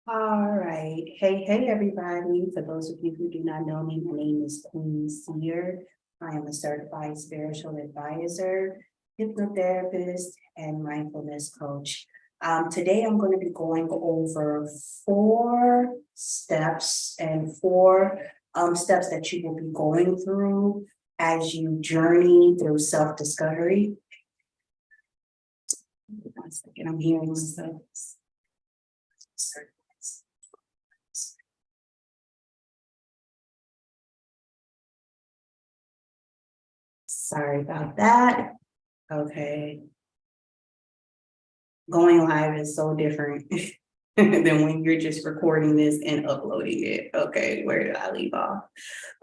All right. Hey, everybody. For those of you who do not know me, my name is Queen Seer. I am a certified spiritual advisor, hypnotherapist, and mindfulness coach. Today, I'm going to be going over four steps and four steps that you will be going through as you journey through self-discovery. One second, I'm hearing stuff. Sorry about that. Okay. Going live is so different than when you're just recording this and uploading it. Okay, where did I leave off?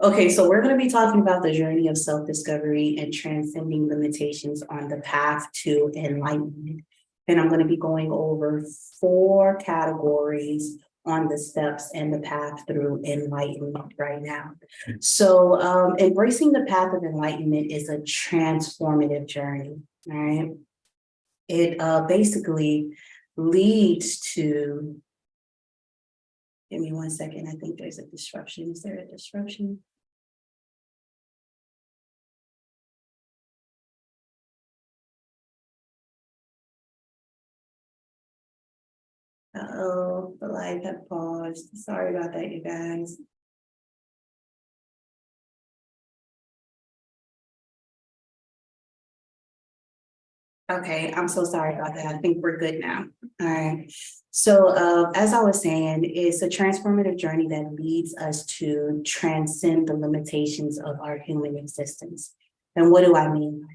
Okay, so we're going to be talking about the journey of self-discovery and transcending limitations on the path to enlightenment. And I'm going to be going over four categories on the steps and the path through enlightenment right now. So embracing the path of enlightenment is a transformative journey, all right? It basically leads to, give me one second, I think there's a disruption. Is there a disruption? Uh-oh, the live had paused. Sorry about that, you guys. Okay, I'm so sorry about that. I think we're good now. All right. So as I was saying, it's a transformative journey that leads us to transcend the limitations of our human existence. And what do I mean?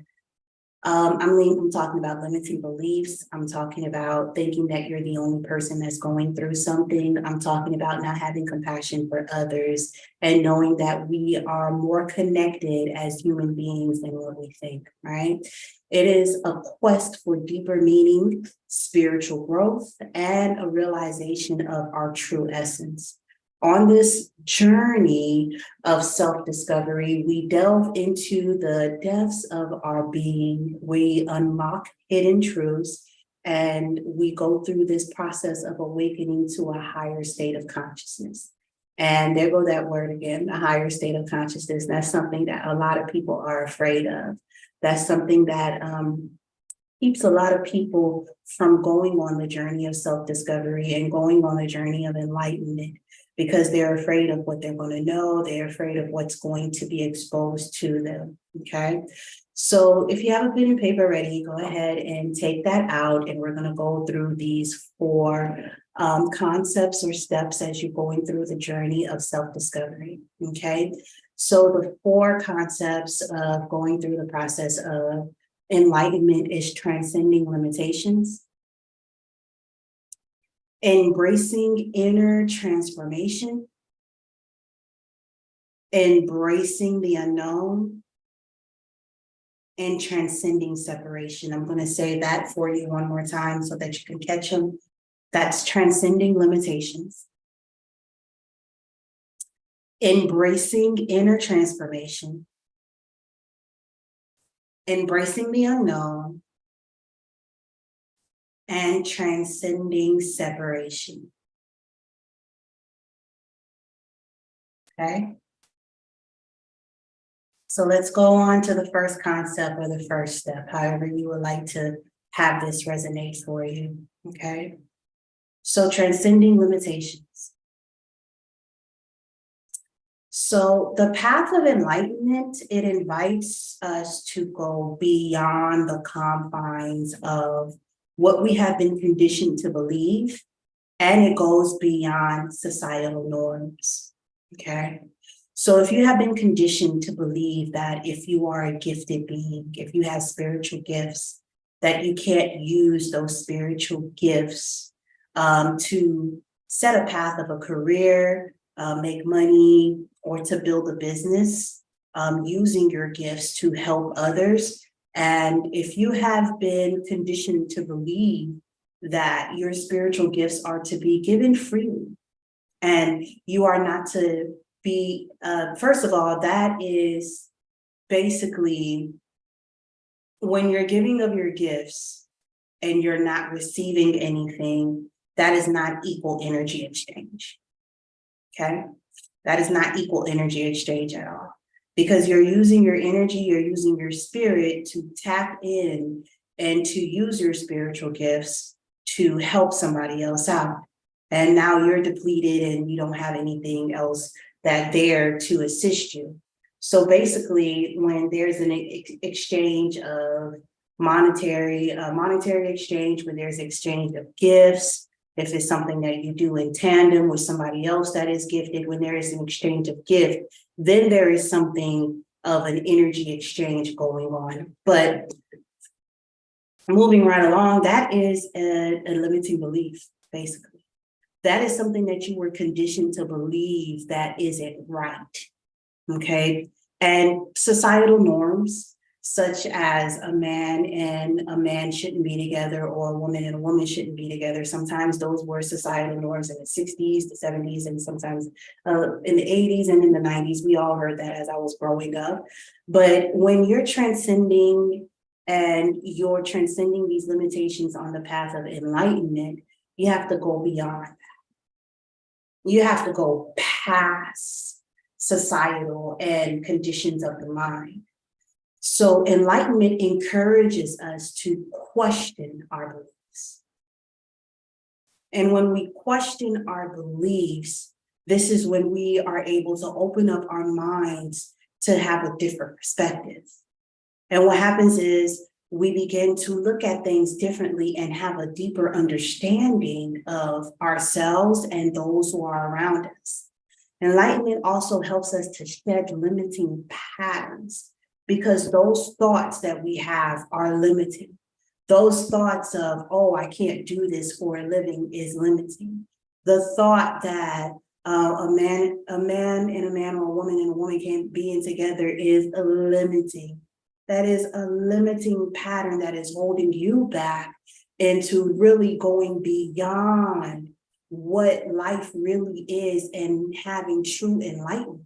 I'm talking about limiting beliefs. I'm talking about thinking that you're the only person that's going through something. I'm talking about not having compassion for others and knowing that we are more connected as human beings than what we think, right? It is a quest for deeper meaning, spiritual growth, and a realization of our true essence. On this journey of self-discovery, we delve into the depths of our being, we unlock hidden truths, and we go through this process of awakening to a higher state of consciousness. And there go that word again, a higher state of consciousness. That's something that a lot of people are afraid of. That's something that keeps a lot of people from going on the journey of self-discovery and going on the journey of enlightenment because they're afraid of what they're going to know. They're afraid of what's going to be exposed to them, okay? So if you have a pen and paper ready, go ahead and take that out, and we're going to go through these four concepts or steps as you're going through the journey of self-discovery, okay? So the four concepts of going through the process of enlightenment is transcending limitations, embracing inner transformation, embracing the unknown, and transcending separation. I'm going to say that for you one more time so that you can catch them. That's transcending limitations, embracing inner transformation, embracing the unknown, and transcending separation. Okay. So let's go on to the first concept or the first step, however you would like to have this resonate for you, okay? So transcending limitations. So the path of enlightenment, it invites us to go beyond the confines of what we have been conditioned to believe, and it goes beyond societal norms, okay? So if you have been conditioned to believe that if you are a gifted being, if you have spiritual gifts, that you can't use those spiritual gifts to set a path of a career, make money, or to build a business using your gifts to help others. And if you have been conditioned to believe that your spiritual gifts are to be given freely and you are not to be, first of all, that is basically when you're giving of your gifts and you're not receiving anything, that is not equal energy exchange. Okay, that is not equal energy exchange at all, because you're using your energy, you're using your spirit to tap in and to use your spiritual gifts to help somebody else out. And now you're depleted and you don't have anything else that there to assist you. So basically, when there's an exchange of monetary exchange, when there's exchange of gifts, if it's something that you do in tandem with somebody else that is gifted, when there is an exchange of gift, then there is something of an energy exchange going on. But moving right along, that is a limiting belief, basically. That is something that you were conditioned to believe that isn't right, okay? And societal norms, such as a man and a man shouldn't be together, or a woman and a woman shouldn't be together. Sometimes those were societal norms in the 60s, the 70s, and sometimes in the 80s and in the 90s. We all heard that as I was growing up. But when you're transcending and you're transcending these limitations on the path of enlightenment, you have to go beyond that. You have to go past societal and conditions of the mind. So enlightenment encourages us to question our beliefs. And when we question our beliefs, this is when we are able to open up our minds to have a different perspective. And what happens is we begin to look at things differently and have a deeper understanding of ourselves and those who are around us. Enlightenment also helps us to shed limiting patterns, because those thoughts that we have are limiting. Those thoughts of, oh, I can't do this for a living is limiting. The thought that a man and a man, or a woman and a woman can't be together is a limiting. That is a limiting pattern that is holding you back into really going beyond what life really is and having true enlightenment.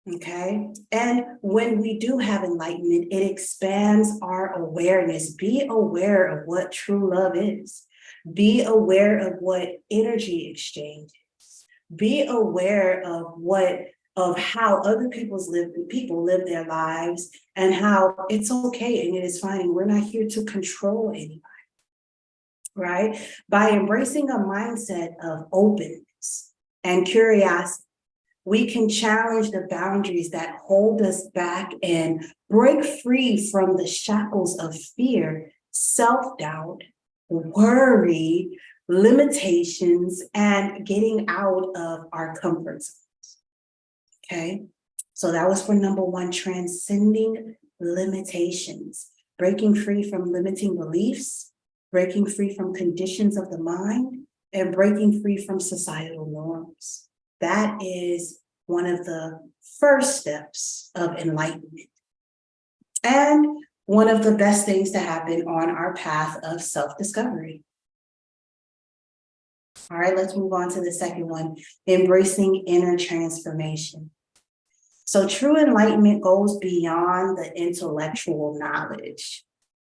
Okay, and when we do have enlightenment, it expands our awareness. Be aware of what true love is. Be aware of what energy exchange is. Be aware of how other people live their lives, and how it's okay and it is fine. We're not here to control anybody, right? By embracing a mindset of openness and curiosity, we can challenge the boundaries that hold us back and break free from the shackles of fear, self-doubt, worry, limitations, and getting out of our comfort zones. Okay, so that was for number one, transcending limitations, breaking free from limiting beliefs, breaking free from conditions of the mind, and breaking free from societal norms. That is one of the first steps of enlightenment, and one of the best things to happen on our path of self-discovery. All right, let's move on to the second one, embracing inner transformation. So true enlightenment goes beyond the intellectual knowledge.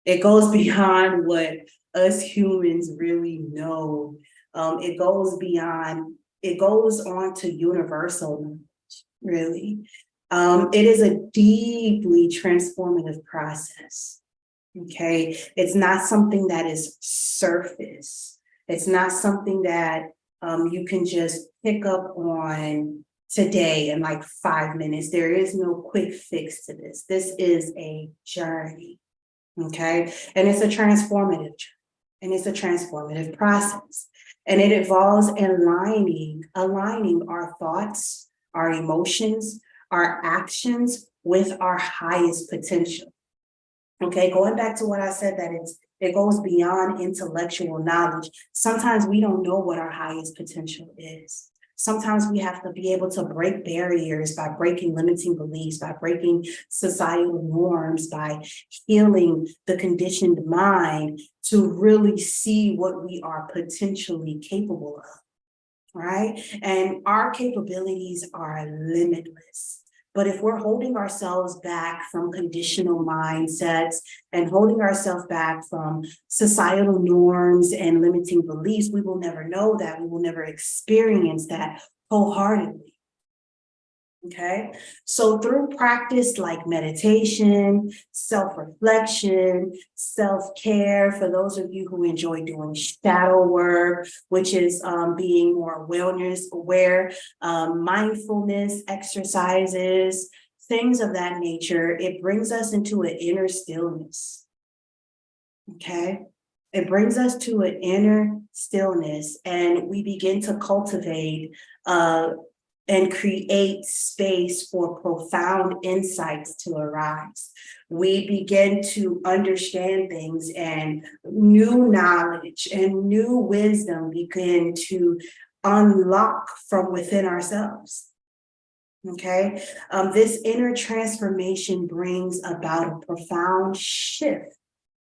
It goes beyond what us humans really know. It goes on to universal knowledge, really. It is a deeply transformative process, okay? It's not something that is surface. It's not something that you can just pick up on today in like 5 minutes. There is no quick fix to this. This is a journey, okay? And it's a transformative journey, and it's a transformative process. And it involves aligning our thoughts, our emotions, our actions with our highest potential. Okay, going back to what I said, that it goes beyond intellectual knowledge. Sometimes we don't know what our highest potential is. Sometimes we have to be able to break barriers by breaking limiting beliefs, by breaking societal norms, by healing the conditioned mind to really see what we are potentially capable of, right? And our capabilities are limitless. But if we're holding ourselves back from conditional mindsets and holding ourselves back from societal norms and limiting beliefs, we will never know that. We will never experience that wholeheartedly. Okay, so through practice like meditation, self-reflection, self-care, for those of you who enjoy doing shadow work, which is being more wellness aware, mindfulness exercises, things of that nature, it brings us into an inner stillness. Okay, it brings us to an inner stillness, and we begin to cultivate and create space for profound insights to arise. We begin to understand things, and new knowledge and new wisdom begin to unlock from within ourselves. Okay, this inner transformation brings about a profound shift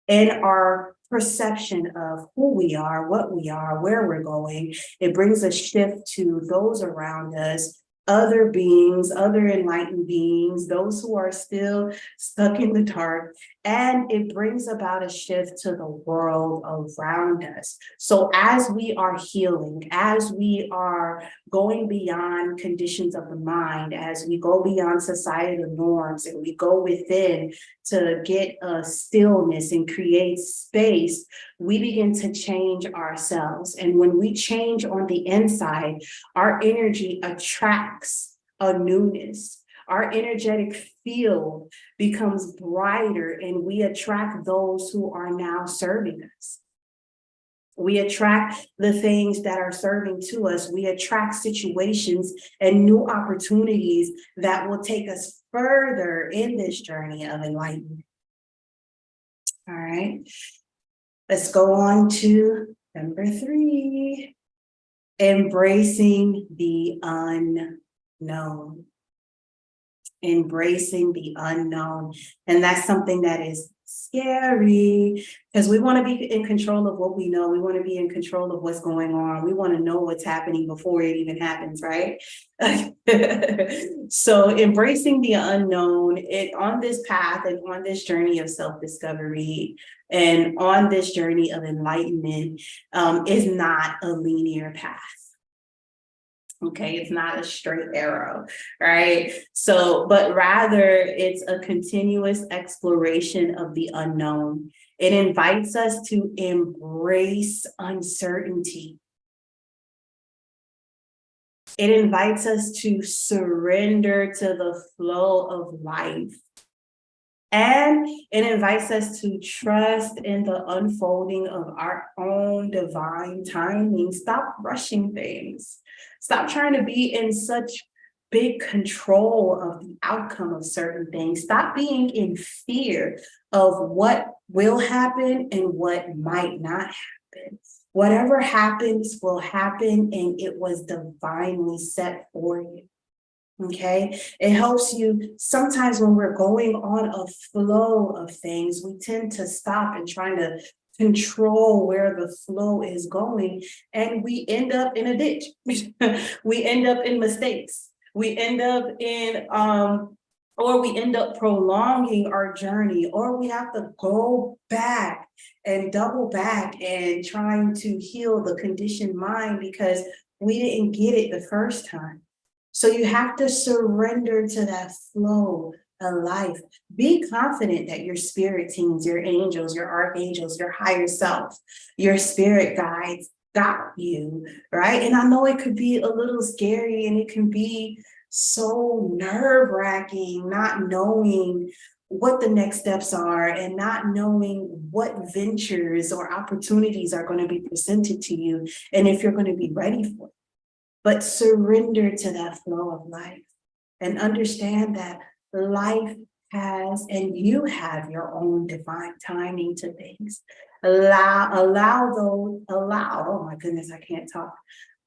in our perception of who we are, what we are, where we're going. It brings a shift to those around us, other beings, other enlightened beings, those who are still stuck in the dark, and it brings about a shift to the world around us. So as we are healing, as we are going beyond conditions of the mind, as we go beyond societal norms, and we go within to get a stillness and create space, we begin to change ourselves. And when we change on the inside, our energy attracts a newness. Our energetic field becomes brighter, and we attract those who are now serving us. We attract the things that are serving to us. We attract situations and new opportunities that will take us further in this journey of enlightenment. All right, let's go on to number 3, embracing the unknown. Embracing the unknown. And that's something that is scary, because we want to be in control of what we know. We want to be in control of what's going on. We want to know what's happening before it even happens, right? So embracing the unknown, on this path and on this journey of self-discovery and on this journey of enlightenment is not a linear path. Okay, it's not a straight arrow, right? So, but rather it's a continuous exploration of the unknown. It invites us to embrace uncertainty. It invites us to surrender to the flow of life. And it invites us to trust in the unfolding of our own divine timing. Stop rushing things. Stop trying to be in such big control of the outcome of certain things. Stop being in fear of what will happen and what might not happen. Whatever happens will happen, and it was divinely set for you. Okay, it helps you. Sometimes when we're going on a flow of things, we tend to stop and trying to control where the flow is going, and we end up in a ditch. We end up in mistakes. We end up in or we end up prolonging our journey, or we have to go back and double back and trying to heal the conditioned mind because we didn't get it the first time. So you have to surrender to that flow of life. Be confident that your spirit teams, your angels, your archangels, your higher self, your spirit guides got you, right? And I know it could be a little scary, and it can be so nerve-wracking, not knowing what the next steps are and not knowing what ventures or opportunities are going to be presented to you, and if you're going to be ready for it. But surrender to that flow of life and understand that life has, and you have your own divine timing to things. Oh my goodness, I can't talk.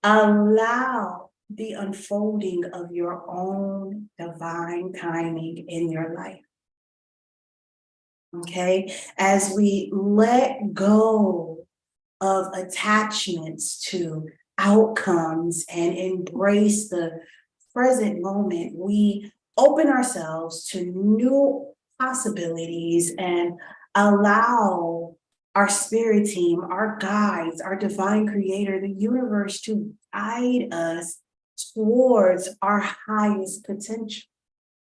Allow the unfolding of your own divine timing in your life. Okay, as we let go of attachments to outcomes and embrace the present moment, we open ourselves to new possibilities and allow our spirit team, our guides, our divine creator, the universe to guide us towards our highest potential.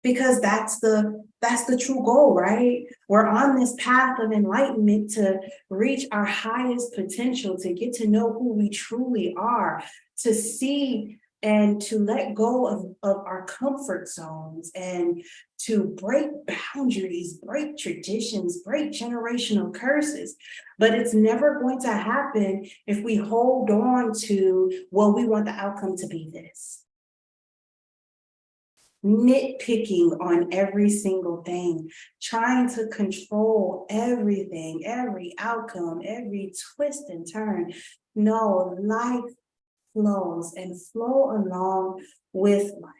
Because that's the true goal, right? We're on this path of enlightenment to reach our highest potential, to get to know who we truly are, to see and to let go of our comfort zones and to break boundaries, break traditions, break generational curses. But it's never going to happen if we hold on to, well, we want the outcome to be this. Nitpicking on every single thing, trying to control everything, every outcome, every twist and turn. No, life flows and flow along with life.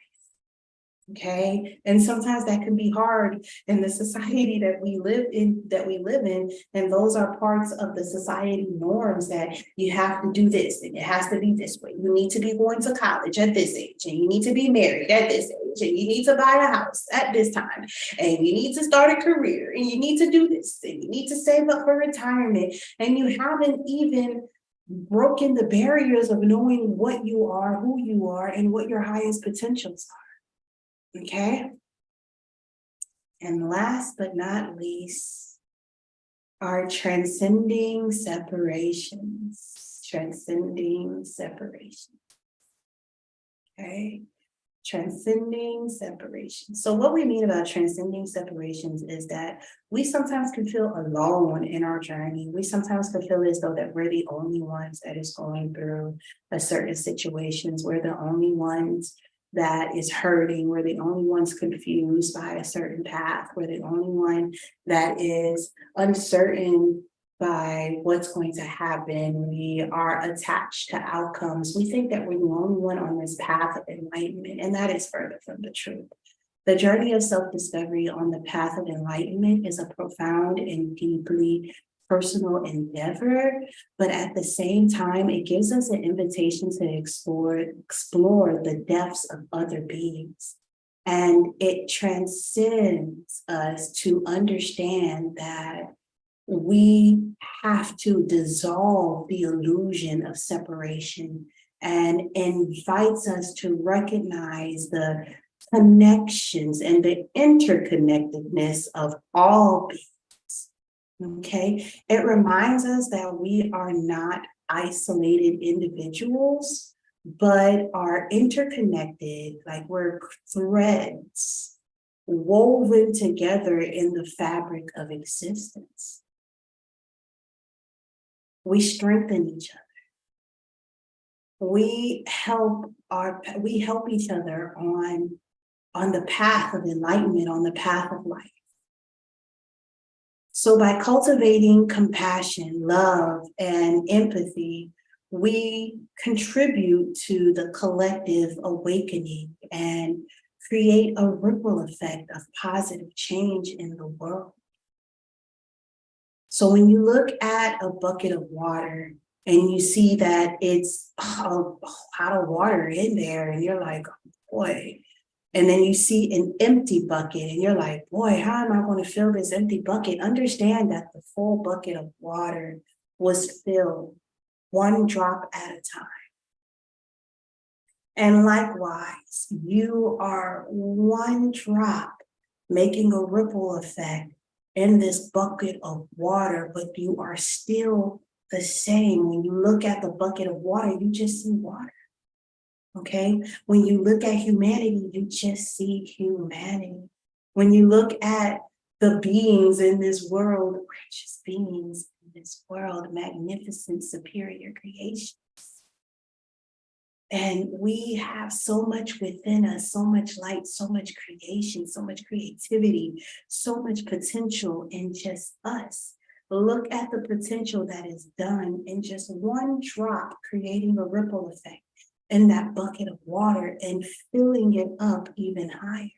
Okay. And sometimes that can be hard in the society that we live in. And those are parts of the society norms that you have to do this and it has to be this way. You need to be going to college at this age, and you need to be married at this age, and you need to buy a house at this time, and you need to start a career, and you need to do this, and you need to save up for retirement. And you haven't even broken the barriers of knowing what you are, who you are, and what your highest potentials are. Okay. And last but not least, are transcending separations. Transcending separations. Okay. Transcending separations. So what we mean about transcending separations is that we sometimes can feel alone in our journey. We sometimes can feel as though that we're the only ones that is going through a certain situations. We're the only ones that is hurting. We're the only ones confused by a certain path. We're the only one that is uncertain by what's going to happen. We are attached to outcomes. We think that we're the only one on this path of enlightenment, and that is further from the truth. The journey of self-discovery on the path of enlightenment is a profound and deeply personal endeavor, but at the same time, it gives us an invitation to explore the depths of other beings. And it transcends us to understand that we have to dissolve the illusion of separation, and invites us to recognize the connections and the interconnectedness of all beings. Okay, it reminds us that we are not isolated individuals, but are interconnected, like we're threads woven together in the fabric of existence. We strengthen each other. We help each other on the path of enlightenment, on the path of life. So by cultivating compassion, love, and empathy, we contribute to the collective awakening and create a ripple effect of positive change in the world. So when you look at a bucket of water and you see that it's a lot of water in there, and you're like, oh boy. And then you see an empty bucket and you're like, boy, how am I going to fill this empty bucket? Understand that the full bucket of water was filled one drop at a time. And likewise, you are one drop making a ripple effect in this bucket of water, but you are still the same. When you look at the bucket of water, you just see water. Okay, when you look at humanity, you just see humanity. When you look at the beings in this world, we're just beings in this world, magnificent, superior creations. And we have so much within us, so much light, so much creation, so much creativity, so much potential in just us. Look at the potential that is done in just one drop, creating a ripple effect in that bucket of water and filling it up even higher,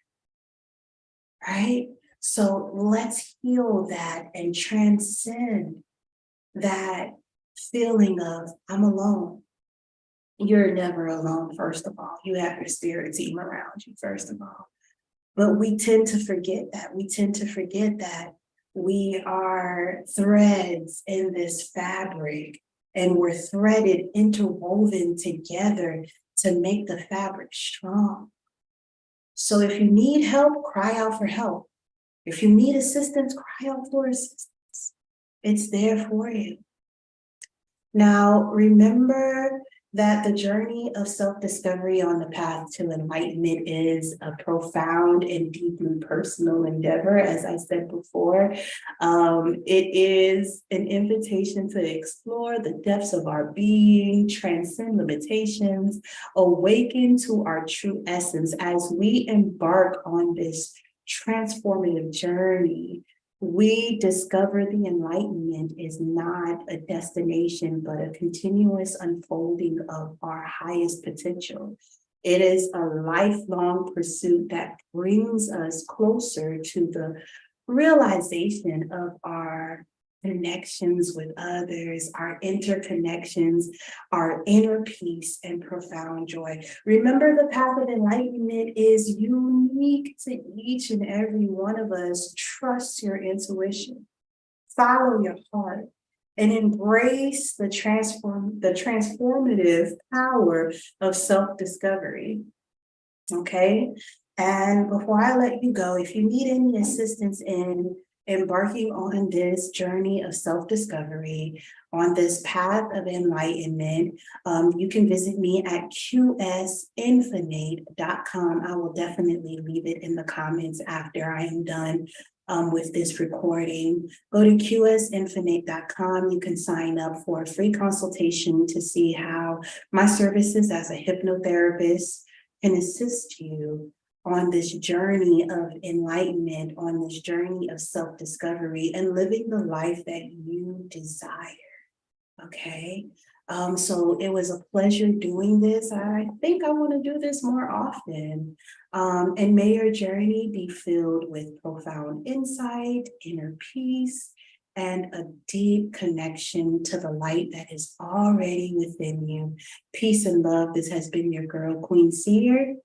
right? So let's heal that and transcend that feeling of I'm alone. You're never alone, first of all. You have your spirit team around you, first of all. But we tend to forget that. We tend to forget that we are threads in this fabric, and we're threaded, interwoven together to make the fabric strong. So if you need help, cry out for help. If you need assistance, cry out for assistance. It's there for you. Now, remember that the journey of self-discovery on the path to enlightenment is a profound and deeply personal endeavor, as I said before. It is an invitation to explore the depths of our being, transcend limitations, awaken to our true essence as we embark on this transformative journey. We discover the enlightenment is not a destination, but a continuous unfolding of our highest potential. It is a lifelong pursuit that brings us closer to the realization of our connections with others, our interconnections, our inner peace and profound joy. Remember, the path of enlightenment is unique to each and every one of us. Trust your intuition, follow your heart, and embrace the transformative power of self-discovery. Okay. And before I let you go, if you need any assistance in embarking on this journey of self-discovery, on this path of enlightenment, you can visit me at qsinfinite.com. I will definitely leave it in the comments after I am done with this recording. Go to qsinfinite.com. You can sign up for a free consultation to see how my services as a hypnotherapist can assist you on this journey of enlightenment, on this journey of self-discovery and living the life that you desire. Okay. So it was a pleasure doing this. I think I want to do this more often. And may your journey be filled with profound insight, inner peace, and a deep connection to the light that is already within you. Peace and love. This has been your girl, Queen Seer.